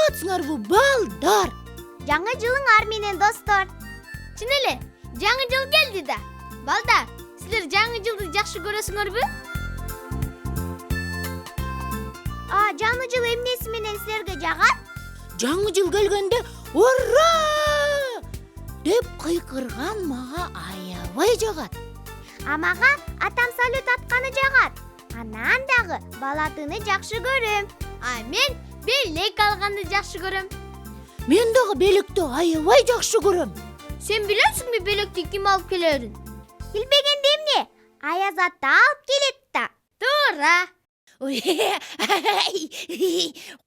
саламатсыңарбы балдар? Жаңы жылыңар менен достор. Чын эле, жаңы жыл келди да. Балдар, силер жаңы жылды жакшы көрөсүңөрбү? Жаңы жыл эмнеси менен силерге жагат? Жаңы жыл келгенде ура! деп кыйкырган мага аябай жагат. Мага атам салют атканы жагат. Анан дагы балатыны жакшы көрөм. Мен белек алганды жакшы көрөм. Мен дагы белекти аябай жакшы көрөм. Сен билесиңби белекти ким алып келерин? Билбегенде эмне? Аяз ата алып келет да. Туура.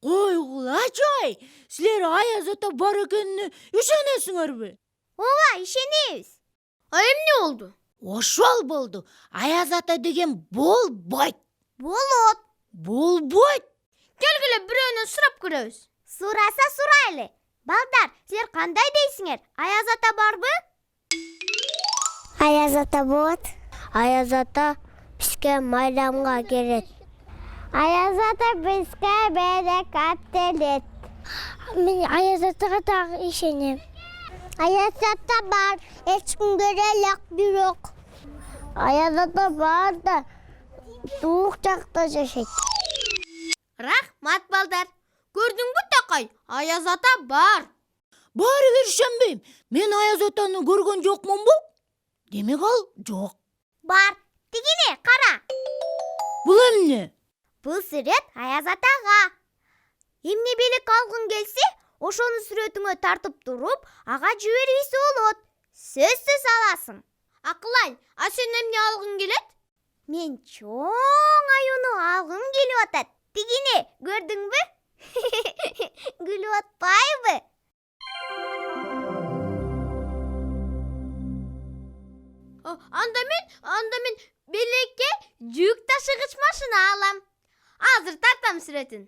Койгулачы, силер Аяз ата бар экенине ишенесиңерби? Ооба, ишенебиз. Эмне болду? Ошол болду. Аяз ата деген болбойт. Болот. Болбойт. Келгиле бирөөнөн сурап көрөбүз. Сураса сурайлы. Балдар, силер кандай дейсиңер? Аяз ата барбы? Аяз ата болот. Аяз ата бизге майрамга келет. Аяз ата бизге белек аттелет. Мен Аяз атага дагы ишенем. Аяз ата бар, эч ким көрө элек бирок. Аяз ата бар да тук жакта жашайт. Рахмат балдар. Көрдүңбү такай? Аяз ата бар. Баары бир ишенбейм. Мен Аяз атаны көргөн жокмунбу? Демек ал жок. Бар. Тигине кара. Бул эмне? Бул сүрөт Аяз атага. Эмне белек алгың келсе, ошону сүрөтүңө тартып туруп, ага жиберүүсү болот. Сөзсүз аласың. Акылай, сен эмне алгың келет? Мен чоң аюуну алгым келип атат. Тигине, көрдүңбү? Күлүп атпайбы? Анда мен белекке жүк ташыгыч машина алам. Азыр тартам сүрөтүн.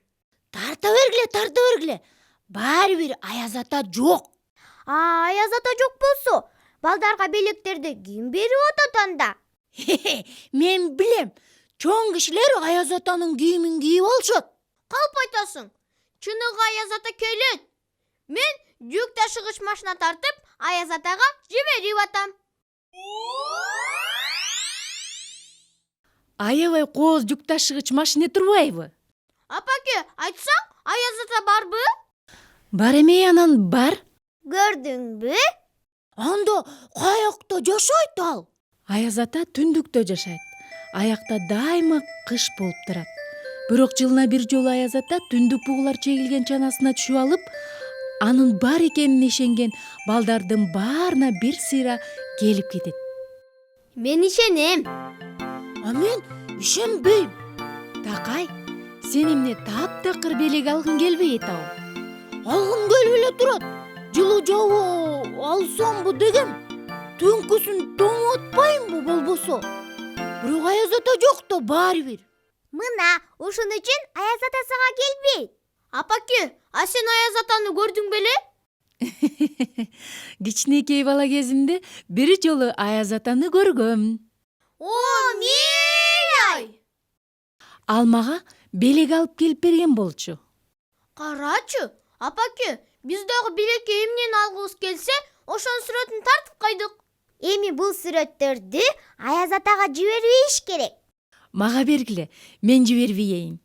Тарта бергиле. Баары бир Аяз ата жок. Аяз ата жок болсо, балдарга белектерди ким берип атат анда? Мен билем. Чоң кишилер Аяз атанын кийимин кийип алышат. Калп айтасың. Чыныгы Аяз ата келет. Мен жүк ташыгыч машина тартып, Аяз атага жиберип атам. Аябай кооз жүк ташыгыч машина турбайбы? Апаке, айтсаң, Аяз ата барбы? Бар эмей анан бар. Көрдүңбү? Анда каякта жашайт ал? Аяз ата түндүктө жашайт. Аякта дайыма кыш болуп турат. Бирок жылына бир жолу Аяз ата түндүк бугулар чегилген чанасына түшүп алып, анын бар экенине ишенген балдардын баарына бир сыйра келип кетет. Мен ишенем. Мен ишенбейм. Такай, сен эмне таптакыр белек алгың келбей атабы? Алгым келип эле турат. Жылуу жабуу алсамбы дегем. Түнкүсүн тоң атпайымбы болбосо? Бирок Аяз ата жок да баары бир. Мына, ушун үчүн Аяз ата сага келбейт. Апаке, сен Аяз атаны көрдүң беле? Кичинекей бала кезимде бир жолу Аяз атаны көргөм. Ай! Ал мага белек алып келип берген болчу. Карачы, апаке, биз дагы белекке эмнени алгыбыз келсе, ошонун сүрөтүн тартып койдук. Эми бул сүрөттөрдү Аяз атага жибербеш керек. Мага бергиле, мен жибербейин.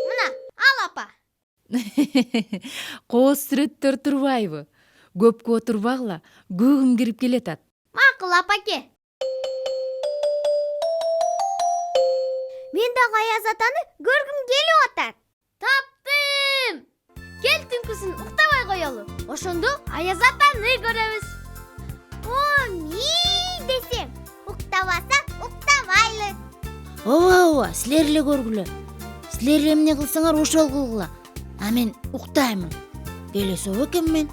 Мына, ал апа. Кооз сүрөттөр турбайбы? Көпкө отурбагыла, көгүм кирип келатат. Макул, апаке. Мен дагы Аяз атаны көргүм келип атат. Таптым! Кел түнкүсүн уктабай коелу. Ошондо Аяз атаны көрөбүз. Десем, уктабасак уктабайлы. Ооба, силер эле көргүлө. Силер эмне кылсаңар ошол кылгыла. Мен уктаймын. Келесо экен мен.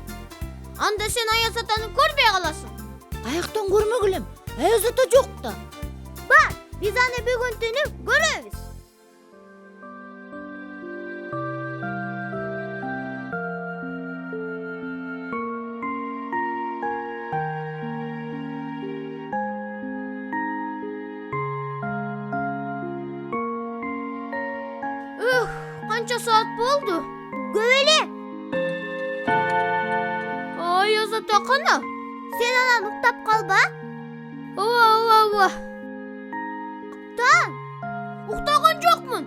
Анда сен Аяз атаны көрбөй каласың. Каяктан көрмөгүлөм. Аяз ата жок да. Бар, биз аны бүгүн түнү көрөбүз. Канча канча саат болду? Көп эле. Аяз ата кана? Сен анан уктап калба. Ооба. Уктаган жокмун.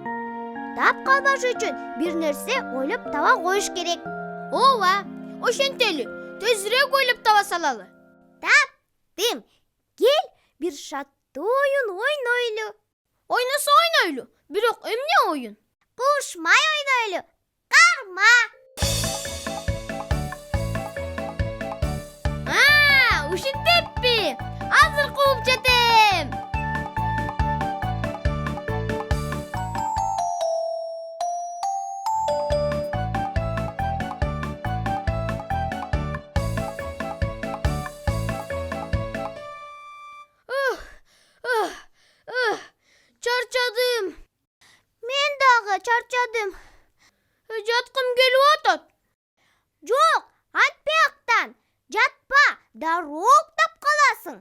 Тап калбаш үчүн бир нерсе ойлоп таба коюш керек. Ооба, ошентели. Тезирээк ойлоп таба салалы. Тым, кел бир шаттуу оюн ойнойлу. Ойносо ойнойлу. Бирок эмне оюн? Кушмай ойнойлу. Карма. Ушинтеппи. Азыр кууп жетем. Чарчадым. Мен дагы чарчадым. Жаткым келип атат. Жок, антпяктан. Жатпа, дароо уктап каласың.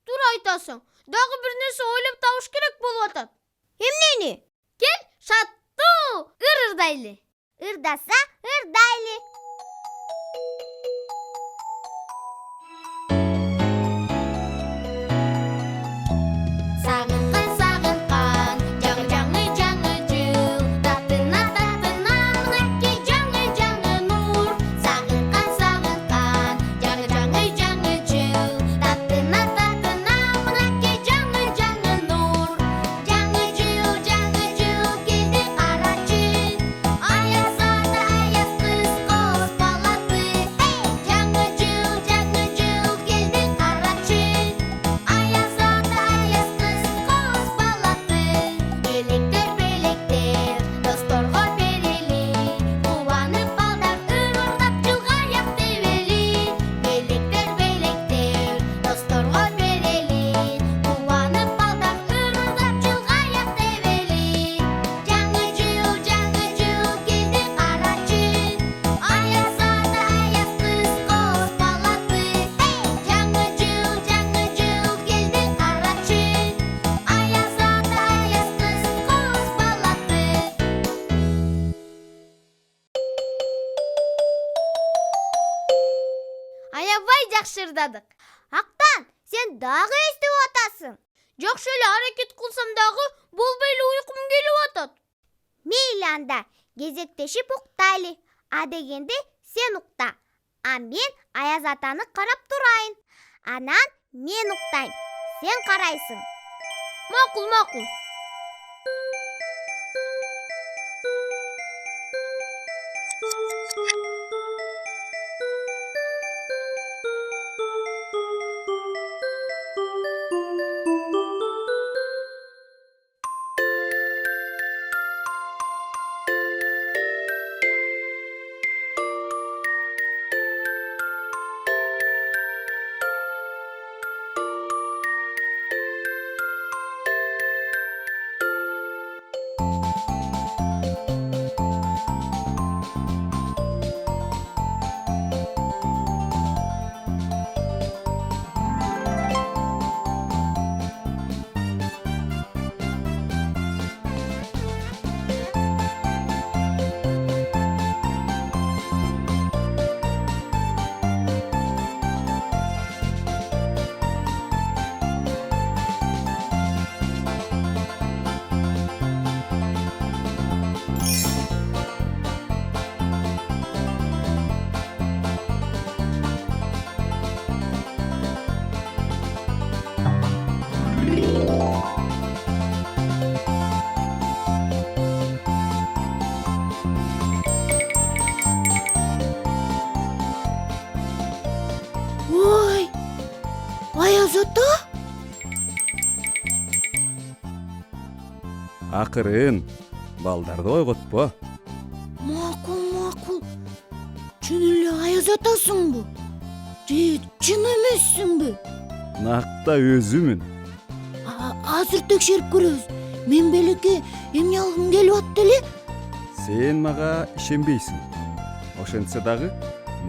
Туура айтасың. Дагы бир нерсе ойлоп табыш керек болуп атат. Эмнени? Кел, шаттуу ырдайлы. Ырдаса ырдайлы. Сагынкан, жаңы жыл. Таттына, мынакей жаңы нур. Сагынкан, жаңы жыл. Таттына, мынакей жаңы нур. Жаңы жыл, келди карачы. Аяз ата, аяз кыз коз баласы. Жаңы жыл, келди карачы. Аяз ата, аяз кыз коз баласы. Белектер, досторго берели. Кубанып балдар ырылдап жылга аяк тебели. Белектер, досторго берели. Кубанып балдар ырылдап жылга аяк тебели. Жаңы жыл, келди карачы. Аяз ата, аяз кыз коз баласы. Жаңы жыл, келди карачы. Аяз ата, аяз кыз коз баласы. Аябай жакшы ырдадык. Актан, сен дагы эстеп атасың. Жакшы эле аракет кылсам дагы болбой эле уйкум келип атат. Мейли анда, кезектешип уктайлы. А дегенде сен укта. А мен Аяз атаны карап турайын. Анан мен уктайм. Сен карайсың. Макул. Ой, Аяз ата? Акырын, балдарды ойготпо. Макул. Чын эле Аяз атасыңбы? Же чын эмессиңби? Накта өзүмүн. Азыр текшерип көрөбүз. Мен белеке эмне алгым келип атты эле? Сен мага ишенбейсиң. Ошентсе дагы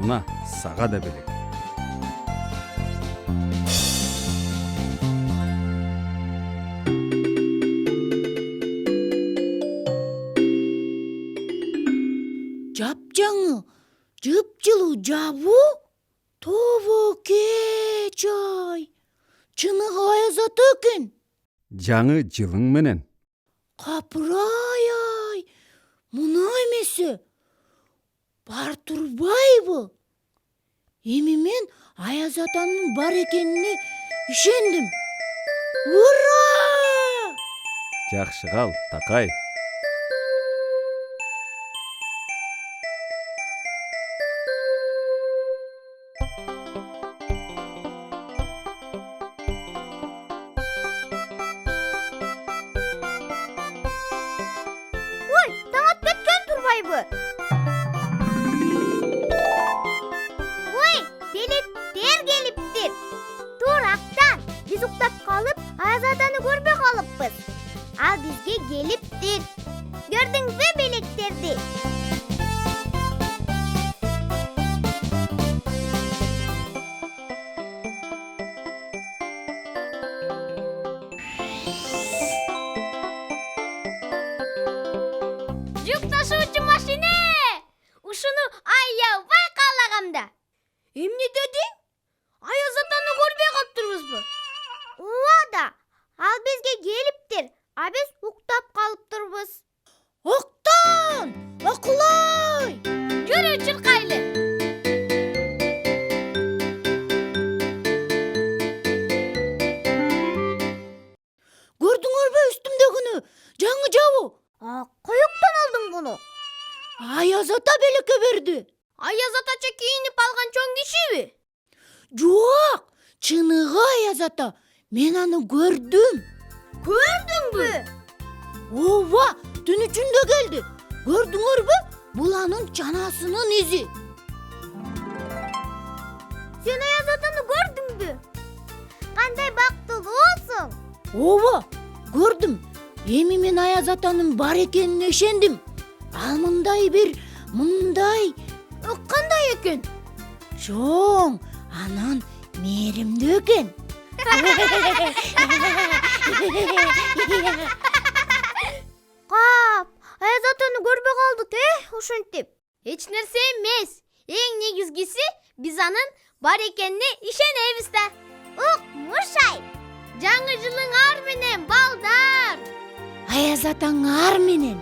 мына сага да белек. жапжаңы жыпжылуу жабуу тобокеч ай чыныгы аяз ата экен. жаңы жылың менен. Капырай ай мына эмесе бар турбайбы? Эми мен аяз атанын бар экенине ишендим. Ура! Жакшы кал, Такай. таң атып кеткен турбайбы? Ой, белеттер келиптир. Турактан биз уктап калып, аяз атаны көрбөй калыппыз. Ал бизге келиптир. Көрдүңбү белектерди? Жүк ташуучу машина! Ушуну аябай каалагамда. Эмне дедиң? Аяз атаны көрбөй калыптырбызбы? Ооба да. Ал бизге келиптир. А биз уктап калыптырбыз. Октан! Акылай! Жүрү чуркайлы. Көрдүңөрбү үстүмдөгүнү? Жаңы жабуу. Коюктан алдың буну? Аяз ата белекке берди. Аяз атача кийинип алган чоң кишиби? Жок, чыныгы аяз ата. Мен аны көрдүм. Көрдүңбү? Ооба, түн ичинде келди. Көрдүңөрбү? Бул анын чанасынын изи. Сен аяз атаны көрдүңбү? Кандай бактылуусуң? Ооба, көрдүм. Эми мен аяз атанын бар экенине ишендим. Ал мындай Кандай экен? чоң, анан мээримдүү экен. Кап, аяз атаны көрбөй калдык, ушинтип. Эч нерсе эмес. Эң негизгиси биз анын бар экенине ишенебиз да. Мушай. Жаңы жылыңар менен балдар. Аяз атаңар менен.